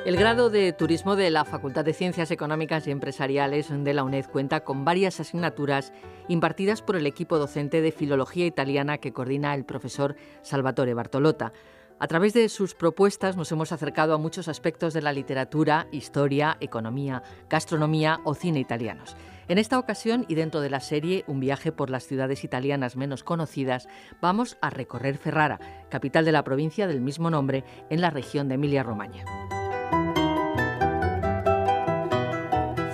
El grado de turismo de la Facultad de Ciencias Económicas y Empresariales de la UNED cuenta con varias asignaturas impartidas por el equipo docente de Filología Italiana que coordina el profesor Salvatore Bartolotta. A través de sus propuestas nos hemos acercado a muchos aspectos de la literatura, historia, economía, gastronomía o cine italianos. En esta ocasión, y dentro de la serie Un viaje por las ciudades italianas menos conocidas, vamos a recorrer Ferrara, capital de la provincia del mismo nombre, en la región de Emilia-Romagna.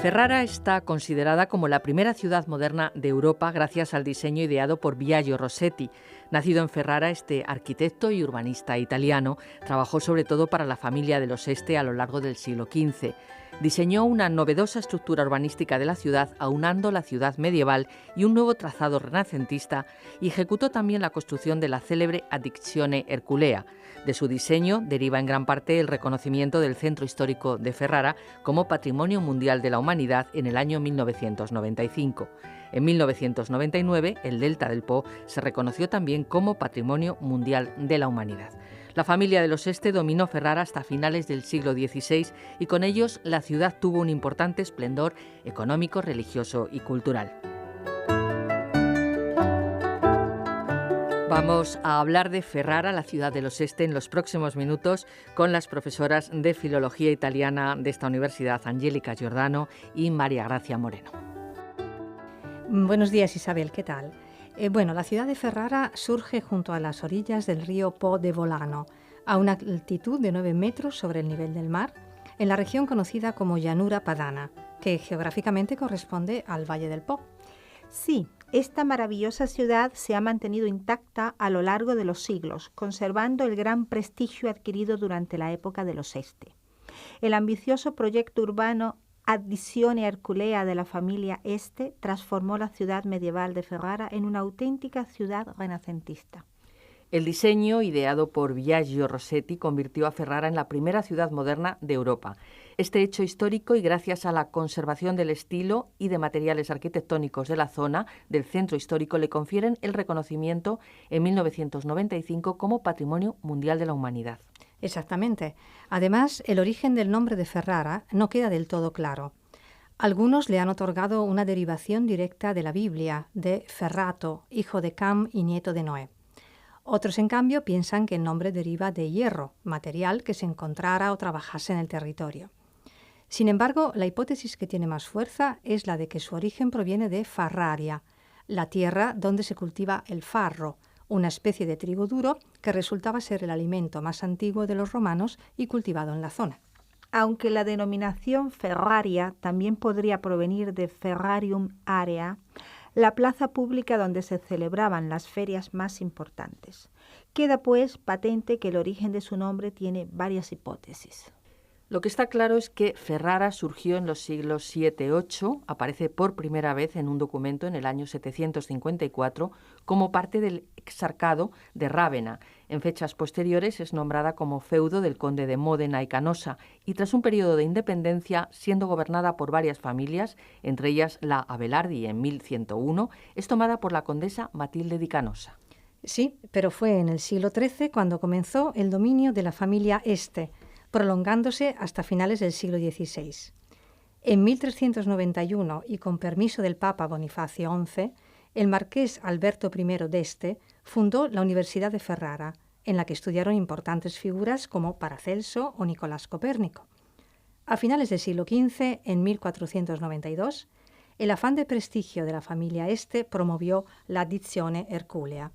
Ferrara está considerada como la primera ciudad moderna de Europa gracias al diseño ideado por Biagio Rossetti. Nacido en Ferrara, este arquitecto y urbanista italiano trabajó sobre todo para la familia de los Este a lo largo del siglo XV. Diseñó una novedosa estructura urbanística de la ciudad, aunando la ciudad medieval y un nuevo trazado renacentista, y ejecutó también la construcción de la célebre Addizione Erculea. De su diseño deriva en gran parte el reconocimiento del Centro Histórico de Ferrara como Patrimonio Mundial de la Humanidad en el año 1995. En 1999, el delta del Po se reconoció también como Patrimonio Mundial de la Humanidad. La familia de los Este dominó Ferrara hasta finales del siglo XVI y con ellos la ciudad tuvo un importante esplendor económico, religioso y cultural. Vamos a hablar de Ferrara, la ciudad de los Este, en los próximos minutos con las profesoras de Filología Italiana de esta universidad, Angélica Giordano y María Gracia Moreno. Buenos días, Isabel, ¿qué tal? La ciudad de Ferrara surge junto a las orillas del río Po de Volano, a una altitud de 9 metros sobre el nivel del mar, en la región conocida como Llanura Padana, que geográficamente corresponde al Valle del Po. Sí, esta maravillosa ciudad se ha mantenido intacta a lo largo de los siglos, conservando el gran prestigio adquirido durante la época de los Este. El ambicioso proyecto urbano Addizione Erculea de la familia Este transformó la ciudad medieval de Ferrara en una auténtica ciudad renacentista. El diseño, ideado por Biagio Rossetti, convirtió a Ferrara en la primera ciudad moderna de Europa. Este hecho histórico, y gracias a la conservación del estilo y de materiales arquitectónicos de la zona del centro histórico, le confieren el reconocimiento en 1995 como Patrimonio Mundial de la Humanidad. Exactamente. Además, el origen del nombre de Ferrara no queda del todo claro. Algunos le han otorgado una derivación directa de la Biblia, de Ferrato, hijo de Cam y nieto de Noé. Otros, en cambio, piensan que el nombre deriva de hierro, material que se encontrara o trabajase en el territorio. Sin embargo, la hipótesis que tiene más fuerza es la de que su origen proviene de Farraria, la tierra donde se cultiva el farro, una especie de trigo duro que resultaba ser el alimento más antiguo de los romanos y cultivado en la zona. Aunque la denominación Ferraria también podría provenir de Ferrarium Area, la plaza pública donde se celebraban las ferias más importantes. Queda pues patente que el origen de su nombre tiene varias hipótesis. Lo que está claro es que Ferrara surgió en los siglos VII-VIII, aparece por primera vez en un documento en el año 754 como parte del exarcado de Rávena. En fechas posteriores es nombrada como feudo del conde de Módena y Canosa y tras un periodo de independencia, siendo gobernada por varias familias, entre ellas la Abelardi en 1101, es tomada por la condesa Matilde di Canosa. Sí, pero fue en el siglo XIII cuando comenzó el dominio de la familia Este, prolongándose hasta finales del siglo XVI. En 1391, y con permiso del Papa Bonifacio XI, el marqués Alberto I d'Este fundó la Universidad de Ferrara, en la que estudiaron importantes figuras como Paracelso o Nicolás Copérnico. A finales del siglo XV, en 1492, el afán de prestigio de la familia Este promovió la Addizione Erculea.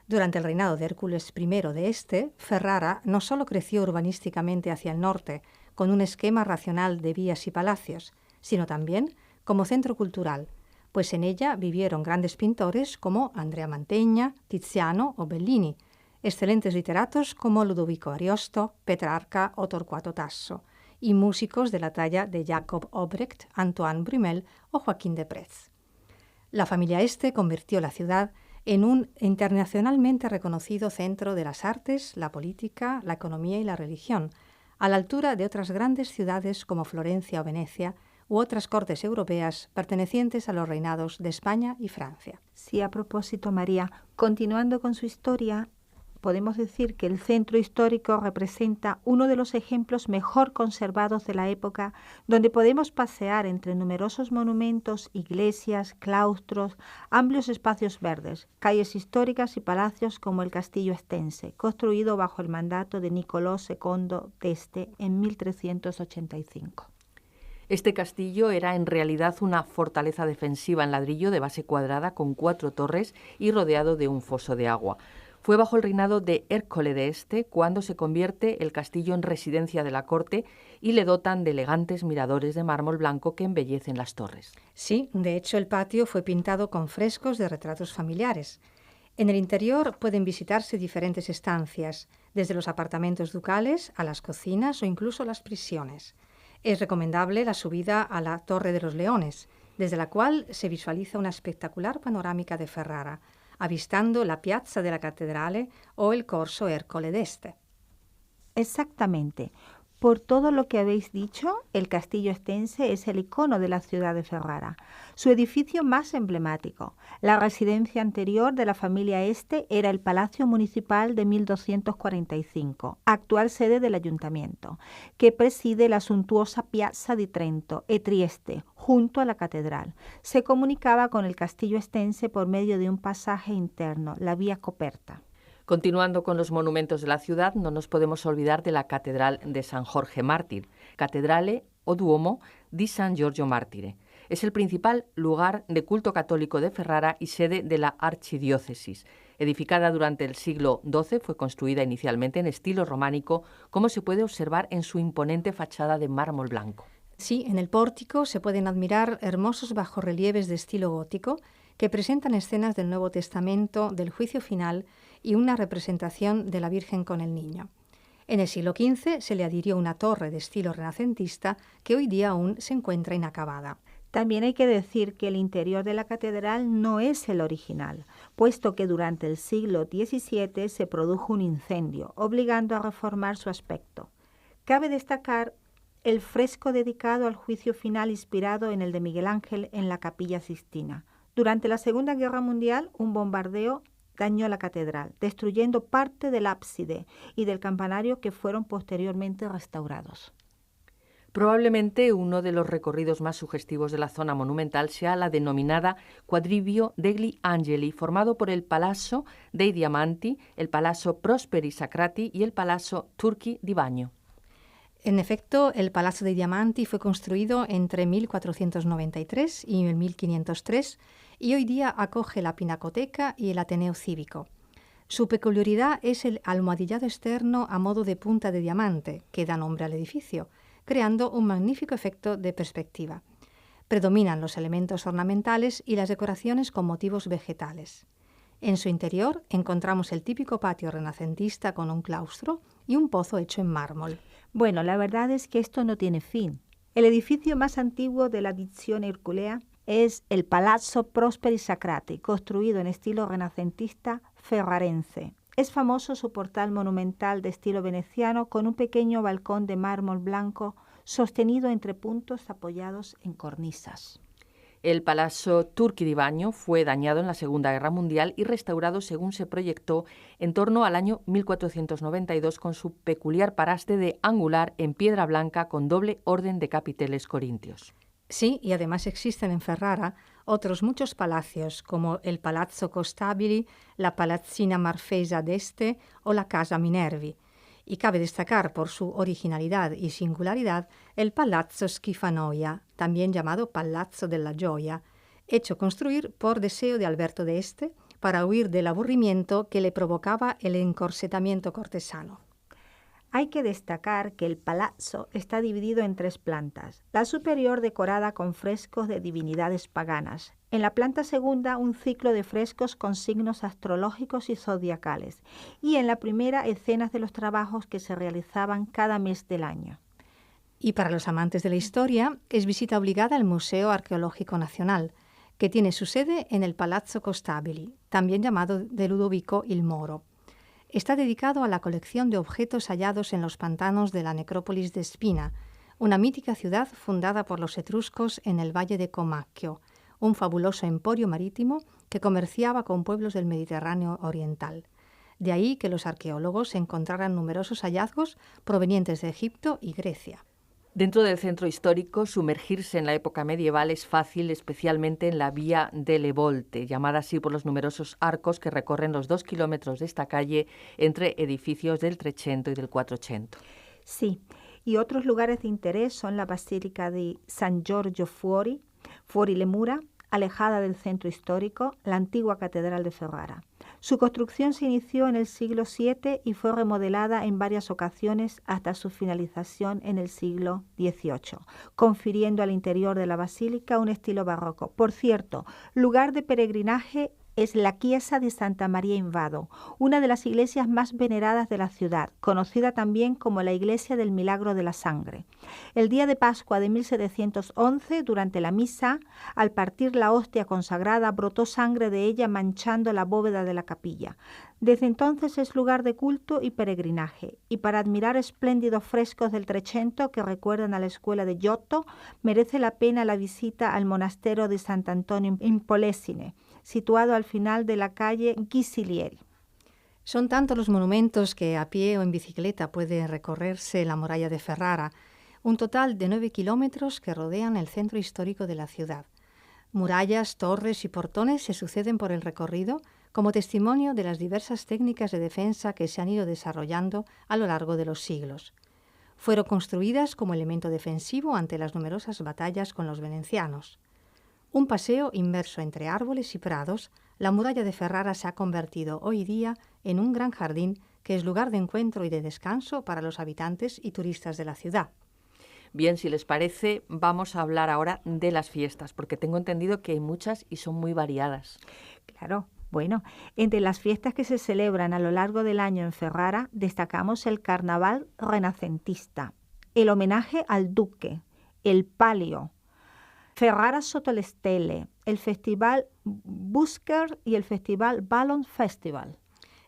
Durante el reinado de Hércules I de Este, Ferrara no solo creció urbanísticamente hacia el norte, con un esquema racional de vías y palacios, sino también como centro cultural, pues en ella vivieron grandes pintores como Andrea Mantegna, Tiziano o Bellini, excelentes literatos como Ludovico Ariosto, Petrarca o Torquato Tasso, y músicos de la talla de Jacob Obrecht, Antoine Brumel o Joaquín de Prez. La familia Este convirtió la ciudad en un internacionalmente reconocido centro de las artes, la política, la economía y la religión, a la altura de otras grandes ciudades como Florencia o Venecia, u otras cortes europeas pertenecientes a los reinados de España y Francia. Sí, a propósito, María, continuando con su historia, podemos decir que el centro histórico representa uno de los ejemplos mejor conservados de la época, donde podemos pasear entre numerosos monumentos, iglesias, claustros, amplios espacios verdes, calles históricas y palacios como el Castillo Estense, construido bajo el mandato de Nicolò II d'Este en 1385. Este castillo era en realidad una fortaleza defensiva en ladrillo de base cuadrada con 4 torres y rodeado de un foso de agua. Fue bajo el reinado de Ercole d'Este cuando se convierte el castillo en residencia de la corte y le dotan de elegantes miradores de mármol blanco que embellecen las torres. Sí, de hecho el patio fue pintado con frescos de retratos familiares. En el interior pueden visitarse diferentes estancias, desde los apartamentos ducales a las cocinas o incluso las prisiones. Es recomendable la subida a la Torre de los Leones, desde la cual se visualiza una espectacular panorámica de Ferrara, avistando la Piazza della Cattedrale o el Corso Ercole d'Este. Exactamente. Por todo lo que habéis dicho, el Castillo Estense es el icono de la ciudad de Ferrara, su edificio más emblemático. La residencia anterior de la familia Este era el Palacio Municipal de 1245, actual sede del ayuntamiento, que preside la suntuosa Piazza di Trento e Trieste, junto a la catedral. Se comunicaba con el Castillo Estense por medio de un pasaje interno, la Vía Coperta. Continuando con los monumentos de la ciudad, no nos podemos olvidar de la Catedral de San Jorge Mártir, Cattedrale o Duomo di San Giorgio Martire. Es el principal lugar de culto católico de Ferrara y sede de la archidiócesis. Edificada durante el siglo XII, fue construida inicialmente en estilo románico, como se puede observar en su imponente fachada de mármol blanco. Sí, en el pórtico se pueden admirar hermosos bajorrelieves de estilo gótico que presentan escenas del Nuevo Testamento, del Juicio Final y una representación de la Virgen con el Niño. En el siglo XV se le adhirió una torre de estilo renacentista que hoy día aún se encuentra inacabada. También hay que decir que el interior de la catedral no es el original, puesto que durante el siglo XVII se produjo un incendio, obligando a reformar su aspecto. Cabe destacar el fresco dedicado al Juicio Final inspirado en el de Miguel Ángel en la Capilla Sixtina. Durante la Segunda Guerra Mundial, un bombardeo dañó la catedral, destruyendo parte del ábside y del campanario que fueron posteriormente restaurados. Probablemente uno de los recorridos más sugestivos de la zona monumental sea la denominada Quadrivio degli Angeli, formado por el Palazzo dei Diamanti, el Palazzo Prosperi Sacrati y el Palazzo Turchi di Bagno. En efecto, el Palazzo dei Diamanti fue construido entre 1493 y 1503 y hoy día acoge la Pinacoteca y el Ateneo Cívico. Su peculiaridad es el almohadillado externo a modo de punta de diamante, que da nombre al edificio, creando un magnífico efecto de perspectiva. Predominan los elementos ornamentales y las decoraciones con motivos vegetales. En su interior encontramos el típico patio renacentista con un claustro y un pozo hecho en mármol. Bueno, la verdad es que esto no tiene fin. El edificio más antiguo de la Dizione Herculea es el Palazzo Prosperi Sacrati, construido en estilo renacentista ferrarense. Es famoso su portal monumental de estilo veneciano con un pequeño balcón de mármol blanco sostenido entre puntos apoyados en cornisas. El Palazzo Turchi di Bagno fue dañado en la Segunda Guerra Mundial y restaurado según se proyectó en torno al año 1492 con su peculiar paraste de angular en piedra blanca con doble orden de capiteles corintios. Sí, y además existen en Ferrara otros muchos palacios como el Palazzo Costabili, la Palazzina Marfesa d'Este o la Casa Minervi. Y cabe destacar por su originalidad y singularidad el Palazzo Schifanoia, también llamado Palazzo della Gioia, hecho construir por deseo de Alberto d'Este para huir del aburrimiento que le provocaba el encorsetamiento cortesano. Hay que destacar que el palazzo está dividido en 3 plantas. La superior decorada con frescos de divinidades paganas. En la planta segunda un ciclo de frescos con signos astrológicos y zodiacales. Y en la primera escenas de los trabajos que se realizaban cada mes del año. Y para los amantes de la historia es visita obligada al Museo Arqueológico Nacional, que tiene su sede en el Palazzo Costabili, también llamado de Ludovico il Moro. Está dedicado a la colección de objetos hallados en los pantanos de la necrópolis de Spina, una mítica ciudad fundada por los etruscos en el valle de Comacchio, un fabuloso emporio marítimo que comerciaba con pueblos del Mediterráneo oriental. De ahí que los arqueólogos encontraran numerosos hallazgos provenientes de Egipto y Grecia. Dentro del centro histórico, sumergirse en la época medieval es fácil, especialmente en la Vía delle Volte, llamada así por los numerosos arcos que recorren los 2 kilómetros de esta calle entre edificios del Trecento y del Quattrocento. Sí, y otros lugares de interés son la Basílica de San Giorgio Fuori le Mura, alejada del centro histórico, la antigua Catedral de Ferrara. Su construcción se inició en el siglo VII y fue remodelada en varias ocasiones hasta su finalización en el siglo XVIII, confiriendo al interior de la basílica un estilo barroco. Por cierto, lugar de peregrinaje es la Chiesa di Santa Maria in Vado, una de las iglesias más veneradas de la ciudad, conocida también como la Iglesia del Milagro de la Sangre. El día de Pascua de 1711, durante la misa, al partir la hostia consagrada, brotó sangre de ella manchando la bóveda de la capilla. Desde entonces es lugar de culto y peregrinaje, y para admirar espléndidos frescos del Trecento que recuerdan a la escuela de Giotto, merece la pena la visita al monasterio de Sant'Antonio in Polesine, situado al final de la calle Ghisilieri. Son tantos los monumentos que a pie o en bicicleta puede recorrerse la muralla de Ferrara, un total de 9 kilómetros que rodean el centro histórico de la ciudad. Murallas, torres y portones se suceden por el recorrido como testimonio de las diversas técnicas de defensa que se han ido desarrollando a lo largo de los siglos. Fueron construidas como elemento defensivo ante las numerosas batallas con los venecianos. Un paseo inmerso entre árboles y prados, la muralla de Ferrara se ha convertido hoy día en un gran jardín que es lugar de encuentro y de descanso para los habitantes y turistas de la ciudad. Bien, si les parece, vamos a hablar ahora de las fiestas, porque tengo entendido que hay muchas y son muy variadas. Claro. Bueno, entre las fiestas que se celebran a lo largo del año en Ferrara, destacamos el Carnaval renacentista, el homenaje al Duque, el Palio, Ferrara sotto le stelle, el Festival Busker y el Festival Ballon Festival.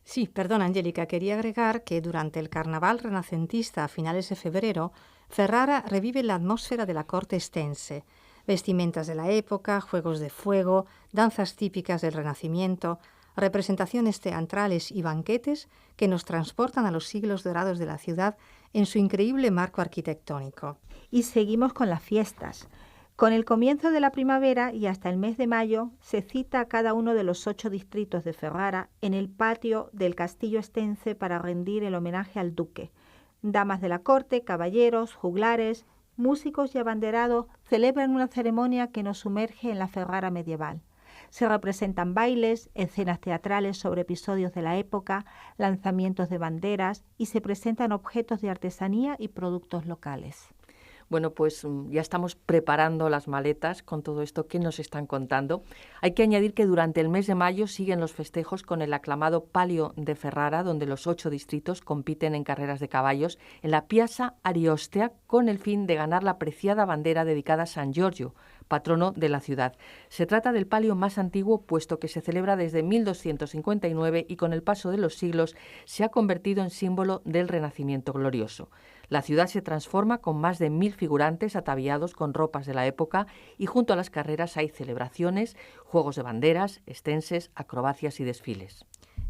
Sí, perdón, Angélica, quería agregar que durante el Carnaval renacentista a finales de febrero, Ferrara revive la atmósfera de la corte estense. Vestimentas de la época, juegos de fuego, danzas típicas del Renacimiento, representaciones teatrales y banquetes que nos transportan a los siglos dorados de la ciudad en su increíble marco arquitectónico. Y seguimos con las fiestas. Con el comienzo de la primavera y hasta el mes de mayo se cita a cada uno de los 8 distritos de Ferrara en el patio del Castillo Estense para rendir el homenaje al duque. Damas de la corte, caballeros, juglares, músicos y abanderados celebran una ceremonia que nos sumerge en la Ferrara medieval. Se representan bailes, escenas teatrales sobre episodios de la época, lanzamientos de banderas y se presentan objetos de artesanía y productos locales. Bueno, pues ya estamos preparando las maletas con todo esto que nos están contando. Hay que añadir que durante el mes de mayo siguen los festejos con el aclamado Palio de Ferrara, donde los 8 distritos compiten en carreras de caballos en la Piazza Ariostea con el fin de ganar la preciada bandera dedicada a San Giorgio, patrono de la ciudad. Se trata del palio más antiguo, puesto que se celebra desde 1259 y con el paso de los siglos se ha convertido en símbolo del Renacimiento glorioso. La ciudad se transforma con más de 1000 figurantes ataviados con ropas de la época y junto a las carreras hay celebraciones, juegos de banderas, estenses, acrobacias y desfiles.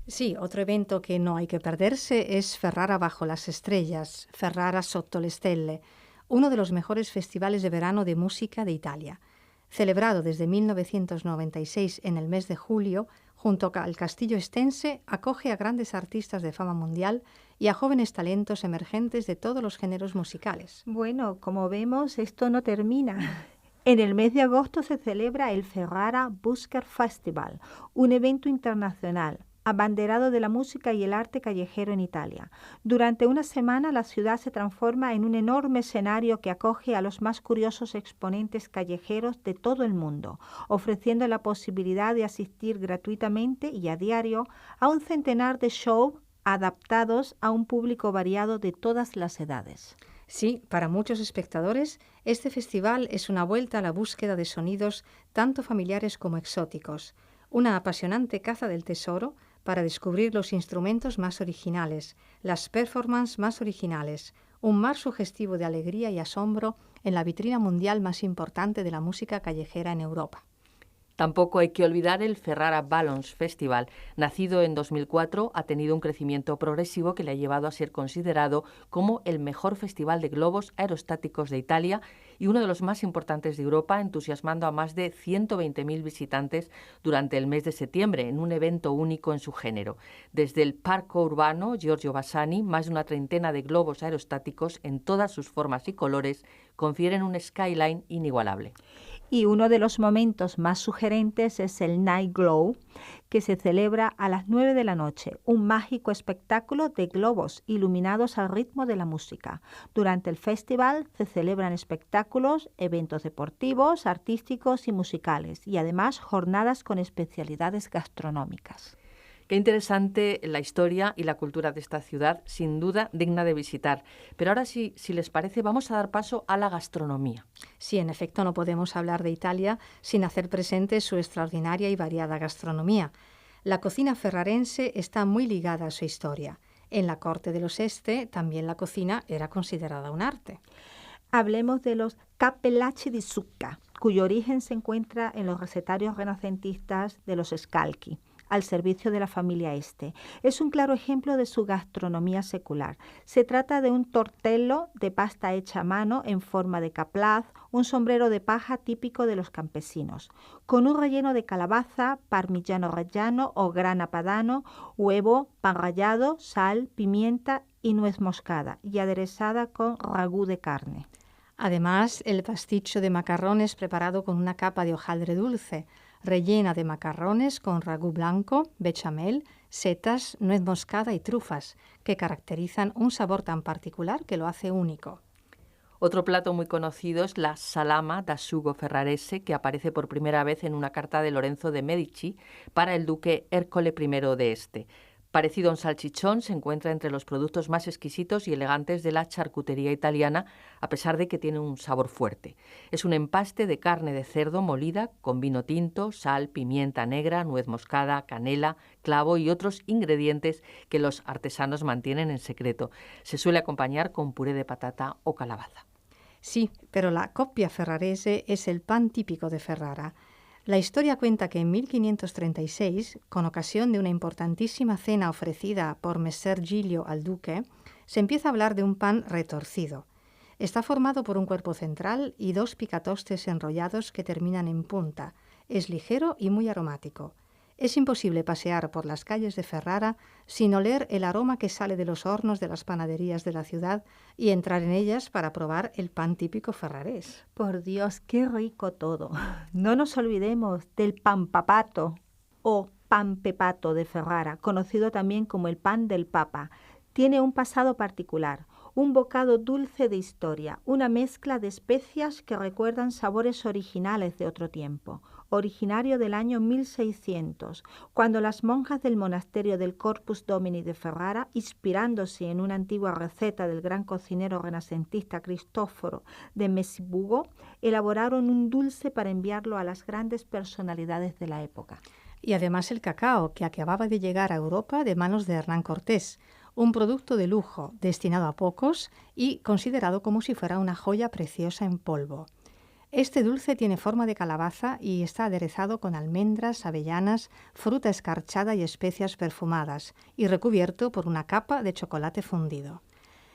Sí, otro evento que no hay que perderse es Ferrara bajo las estrellas, Ferrara sotto le stelle, uno de los mejores festivales de verano de música de Italia. Celebrado desde 1996 en el mes de julio, junto al Castillo Estense, acoge a grandes artistas de fama mundial y a jóvenes talentos emergentes de todos los géneros musicales. Bueno, como vemos, esto no termina. En el mes de agosto se celebra el Ferrara Busker Festival, un evento internacional, abanderado de la música y el arte callejero en Italia. Durante una semana la ciudad se transforma en un enorme escenario que acoge a los más curiosos exponentes callejeros de todo el mundo, ofreciendo la posibilidad de asistir gratuitamente y a diario a un centenar de shows adaptados a un público variado de todas las edades. Sí, para muchos espectadores, este festival es una vuelta a la búsqueda de sonidos tanto familiares como exóticos, una apasionante caza del tesoro para descubrir los instrumentos más originales, las performances más originales, un mar sugestivo de alegría y asombro en la vitrina mundial más importante de la música callejera en Europa. Tampoco hay que olvidar el Ferrara Balloons Festival. Nacido en 2004, ha tenido un crecimiento progresivo que le ha llevado a ser considerado como el mejor festival de globos aerostáticos de Italia y uno de los más importantes de Europa, entusiasmando a más de 120.000 visitantes durante el mes de septiembre, en un evento único en su género. Desde el Parco Urbano Giorgio Bassani, más de una treintena de globos aerostáticos en todas sus formas y colores confieren un skyline inigualable. Y uno de los momentos más sugerentes es el Night Glow, que se celebra a las 9 de la noche, un mágico espectáculo de globos iluminados al ritmo de la música. Durante el festival se celebran espectáculos, eventos deportivos, artísticos y musicales, y además jornadas con especialidades gastronómicas. Qué interesante la historia y la cultura de esta ciudad, sin duda digna de visitar. Pero ahora sí, si les parece, vamos a dar paso a la gastronomía. Sí, en efecto, no podemos hablar de Italia sin hacer presente su extraordinaria y variada gastronomía. La cocina ferrarense está muy ligada a su historia. En la corte de los Este también la cocina era considerada un arte. Hablemos de los cappellacci di zucca, cuyo origen se encuentra en los recetarios renacentistas de los Scalchi, al servicio de la familia Este. Es un claro ejemplo de su gastronomía secular. Se trata de un tortello de pasta hecha a mano en forma de caplaz, un sombrero de paja típico de los campesinos, con un relleno de calabaza, parmigiano reggiano o grana padano, huevo, pan rallado, sal, pimienta y nuez moscada, y aderezada con ragú de carne. Además, el pasticho de macarrones preparado con una capa de hojaldre dulce, rellena de macarrones con ragú blanco, bechamel, setas, nuez moscada y trufas, que caracterizan un sabor tan particular que lo hace único. Otro plato muy conocido es la salama da sugo ferrarese, que aparece por primera vez en una carta de Lorenzo de Medici para el duque Ercole I de Este. Parecido a un salchichón, se encuentra entre los productos más exquisitos y elegantes de la charcutería italiana, a pesar de que tiene un sabor fuerte. Es un empaste de carne de cerdo molida con vino tinto, sal, pimienta negra, nuez moscada, canela, clavo y otros ingredientes que los artesanos mantienen en secreto. Se suele acompañar con puré de patata o calabaza. Sí, pero la coppia ferrarese es el pan típico de Ferrara. La historia cuenta que en 1536, con ocasión de una importantísima cena ofrecida por Messer Giglio al duque, se empieza a hablar de un pan retorcido. Está formado por un cuerpo central y dos picatostes enrollados que terminan en punta. Es ligero y muy aromático. Es imposible pasear por las calles de Ferrara sin oler el aroma que sale de los hornos de las panaderías de la ciudad y entrar en ellas para probar el pan típico ferrarés. Por Dios, qué rico todo. No nos olvidemos del pan papato o pan pepato de Ferrara, conocido también como el pan del Papa. Tiene un pasado particular, un bocado dulce de historia, una mezcla de especias que recuerdan sabores originales de otro tiempo, originario del año 1600, cuando las monjas del monasterio del Corpus Domini de Ferrara, inspirándose en una antigua receta del gran cocinero renacentista Cristoforo de Messibugo, elaboraron un dulce para enviarlo a las grandes personalidades de la época. Y además el cacao, que acababa de llegar a Europa de manos de Hernán Cortés, un producto de lujo destinado a pocos y considerado como si fuera una joya preciosa en polvo. Este dulce tiene forma de calabaza y está aderezado con almendras, avellanas, fruta escarchada y especias perfumadas, y recubierto por una capa de chocolate fundido.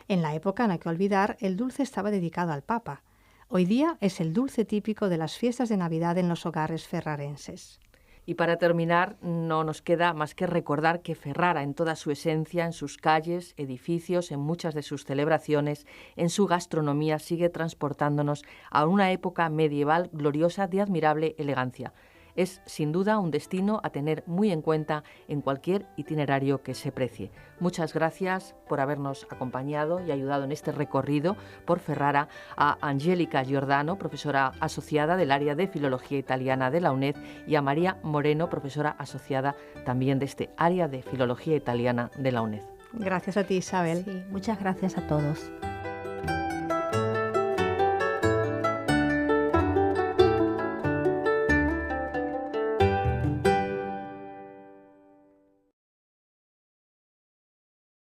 En la época, no hay que olvidar, el dulce estaba dedicado al Papa. Hoy día es el dulce típico de las fiestas de Navidad en los hogares ferrarenses. Y para terminar, no nos queda más que recordar que Ferrara, en toda su esencia, en sus calles, edificios, en muchas de sus celebraciones, en su gastronomía, sigue transportándonos a una época medieval gloriosa de admirable elegancia. Es, sin duda, un destino a tener muy en cuenta en cualquier itinerario que se precie. Muchas gracias por habernos acompañado y ayudado en este recorrido por Ferrara a Angélica Giordano, profesora asociada del área de Filología Italiana de la UNED, y a María Moreno, profesora asociada también de este área de Filología Italiana de la UNED. Gracias a ti, Isabel. Sí, muchas gracias a todos.